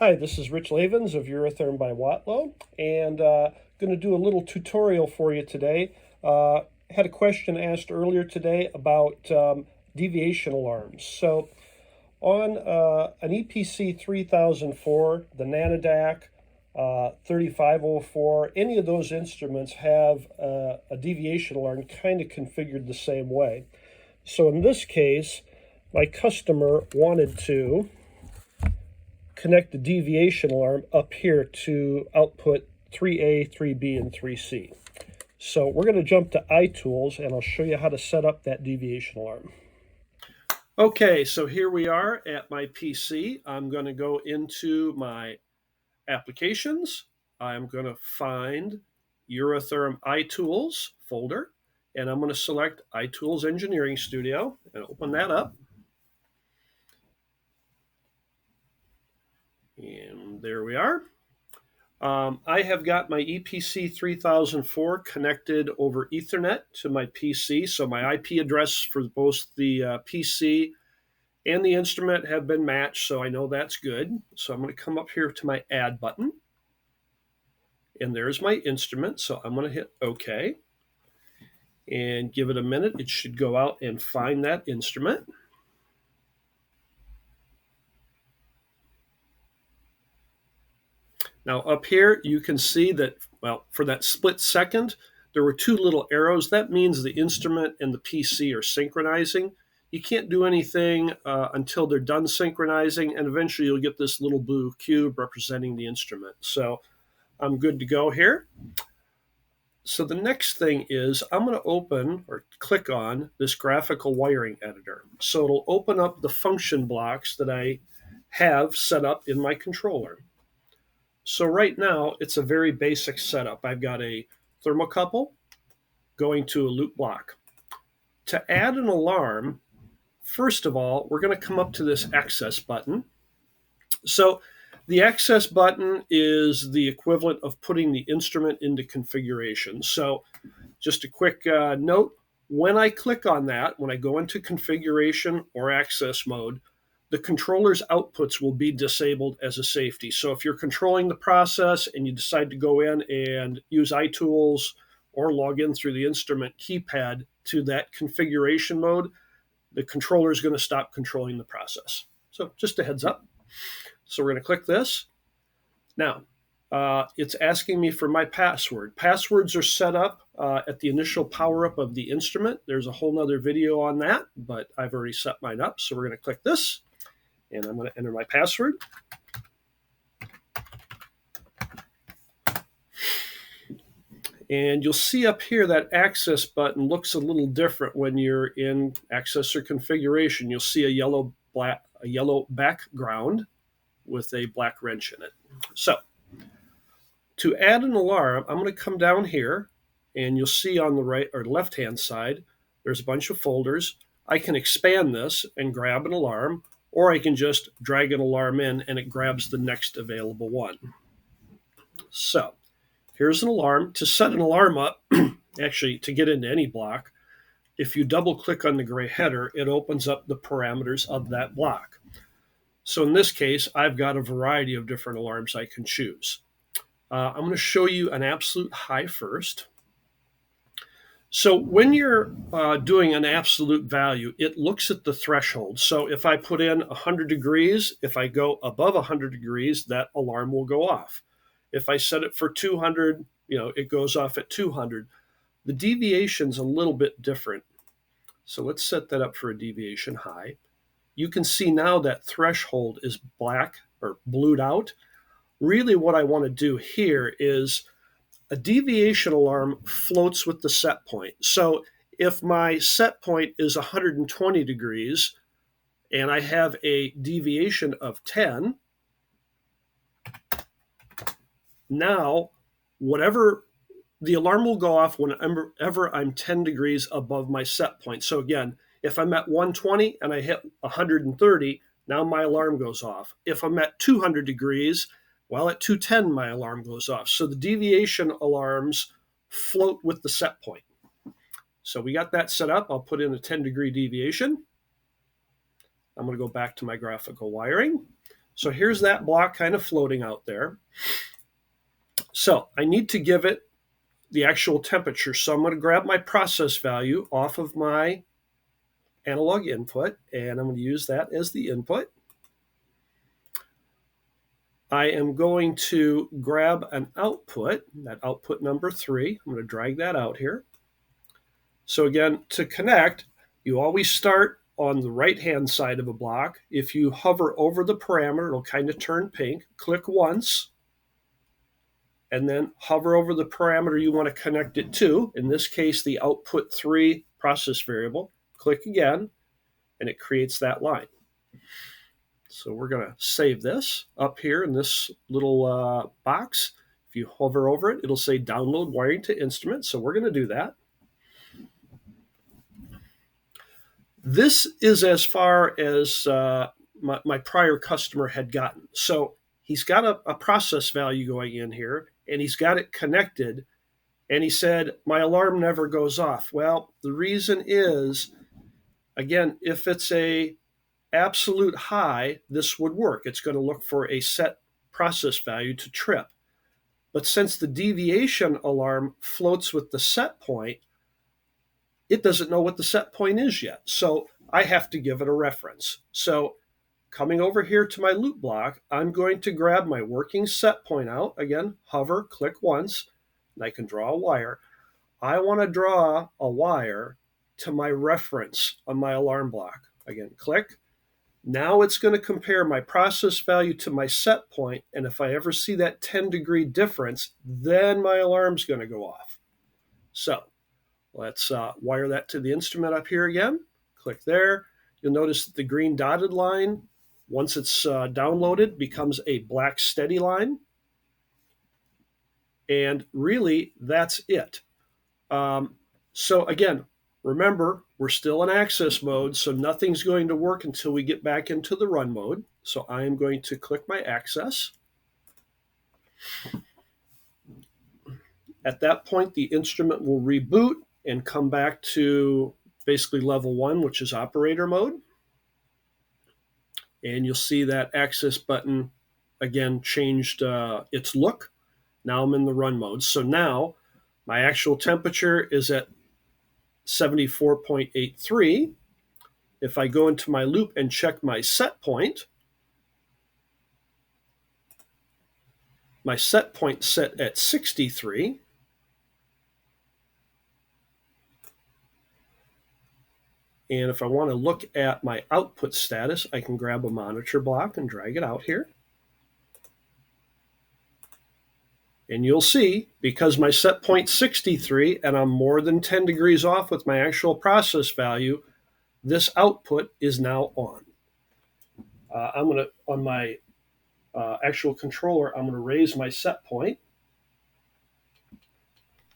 Hi, this is Rich Lavens of Eurotherm by Watlow, and going to do a little tutorial for you today. Had a question asked earlier today about deviation alarms. So on an EPC3004, the nanodac, 3504, any of those instruments have a deviation alarm kind of configured the same way. So in this case, my customer wanted to connect the deviation alarm up here to output 3A, 3B, and 3C. So we're going to jump to iTools and I'll show you how to set up that deviation alarm. Okay, so here we are at my PC. I'm going to go into my applications. I'm going to find Eurotherm iTools folder, and I'm going to select iTools Engineering Studio and open that up. And there we are. I have got my EPC3004 connected over Ethernet to my PC, so my IP address for both the PC and the instrument have been matched, so I know that's good. So I'm going to come up here to my Add button, and there's my instrument, so I'm going to hit OK, and give it a minute. It should go out and find that instrument. Now up here, you can see that, well, for that split second, there were two little arrows. That means the instrument and the PC are synchronizing. You can't do anything until they're done synchronizing, and eventually you'll get this little blue cube representing the instrument. So I'm good to go here. So the next thing is I'm going to open or click on this graphical wiring editor. So it'll open up the function blocks that I have set up in my controller. So right now, it's a very basic setup. I've got a thermocouple going to a loop block. To add an alarm, first of all, we're going to come up to this access button. So the access button is the equivalent of putting the instrument into configuration. So just a quick note, when I click on that, when I go into configuration or access mode, the controller's outputs will be disabled as a safety. So if you're controlling the process and you decide to go in and use iTools or log in through the instrument keypad to that configuration mode, the controller is going to stop controlling the process. So just a heads up. So we're going to click this. Now, it's asking me for my password. Passwords are set up at the initial power up of the instrument. There's a whole nother video on that, but I've already set mine up. So we're going to click this. And I'm going to enter my password. And you'll see up here that access button looks a little different when you're in access or configuration. You'll see a yellow background with a black wrench in it. So to add an alarm, I'm going to come down here, and you'll see on the right or left-hand side, there's a bunch of folders. I can expand this and grab an alarm, or I can just drag an alarm in and it grabs the next available one. So here's an alarm. To set an alarm up, actually to get into any block, if you double click on the gray header, it opens up the parameters of that block. So in this case, I've got a variety of different alarms I can choose. I'm going to show you an absolute high first. So when you're doing an absolute value, it looks at the threshold. So if I put in 100 degrees, if I go above 100 degrees, that alarm will go off. If I set it for 200, it goes off at 200. The deviation's a little bit different. So let's set that up for a deviation high. You can see now that threshold is black or blued out. Really what I want to do here is a deviation alarm floats with the set point. So if my set point is 120 degrees and I have a deviation of 10, now whatever the alarm will go off whenever I'm 10 degrees above my set point. So again, if I'm at 120 and I hit 130, now my alarm goes off. If I'm at 200 degrees, well, at 210, my alarm goes off. So the deviation alarms float with the set point. So we got that set up. I'll put in a 10-degree deviation. I'm going to go back to my graphical wiring. So here's that block kind of floating out there. So I need to give it the actual temperature. So I'm going to grab my process value off of my analog input, and I'm going to use that as the input. I am going to grab an output, that output number 3. I'm going to drag that out here. So again, to connect, you always start on the right-hand side of a block. If you hover over the parameter, it'll kind of turn pink. Click once, and then hover over the parameter you want to connect it to. In this case, the output 3 process variable. Click again, and it creates that line. So we're going to save this up here in this little box. If you hover over it, it'll say download wiring to instrument. So we're going to do that. This is as far as my prior customer had gotten. So he's got a process value going in here, and he's got it connected. And he said, my alarm never goes off. Well, the reason is, again, if it's a absolute high, this would work. It's going to look for a set process value to trip. But since the deviation alarm floats with the set point, it doesn't know what the set point is yet. So I have to give it a reference. So coming over here to my loop block, I'm going to grab my working set point out. Again, hover, click once, and I can draw a wire. I want to draw a wire to my reference on my alarm block. Again, click. Now it's going to compare my process value to my set point, and if I ever see that 10-degree difference, then my alarm's going to go off. So let's wire that to the instrument up here again. Click there. You'll notice that the green dotted line, once it's downloaded, becomes a black steady line. And really, that's it. So again, remember, we're still in access mode, so nothing's going to work until we get back into the run mode. So I am going to click my access. At that point, the instrument will reboot and come back to basically level 1, which is operator mode. And you'll see that access button, again, changed its look. Now I'm in the run mode. So now my actual temperature is at 74.83. If I go into my loop and check my set point set at 63. And if I want to look at my output status, I can grab a monitor block and drag it out here. And you'll see, because my set point's 63 and I'm more than 10 degrees off with my actual process value, this output is now on. I'm going to, on my actual controller, I'm going to raise my set point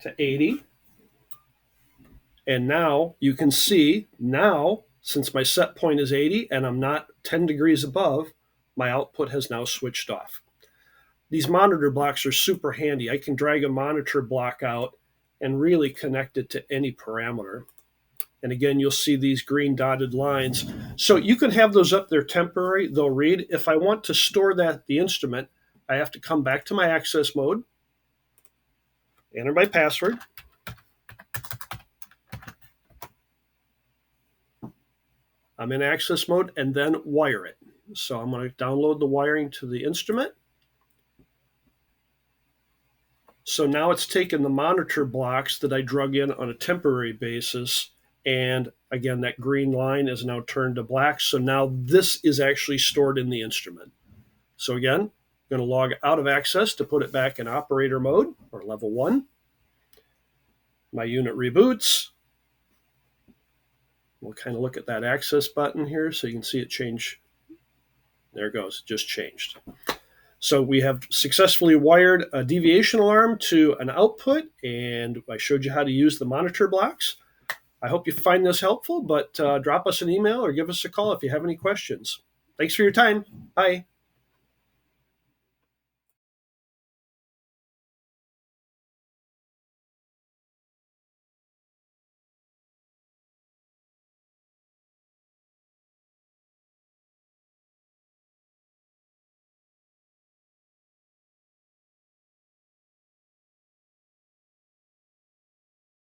to 80. And now you can see, now, since my set point is 80 and I'm not 10 degrees above, my output has now switched off. These monitor blocks are super handy. I can drag a monitor block out and really connect it to any parameter. And again, you'll see these green dotted lines. So you can have those up there temporary. They'll read. If I want to store the instrument, I have to come back to my access mode, enter my password. I'm in access mode, and then wire it. So I'm going to download the wiring to the instrument. So now it's taken the monitor blocks that I drug in on a temporary basis, and again, that green line is now turned to black. So now this is actually stored in the instrument. So again, I'm going to log out of access to put it back in operator mode, or level 1. My unit reboots. We'll kind of look at that access button here so you can see it change. There it goes, just changed. So we have successfully wired a deviation alarm to an output, and I showed you how to use the monitor blocks. I hope you find this helpful, but drop us an email or give us a call if you have any questions. Thanks for your time. Bye.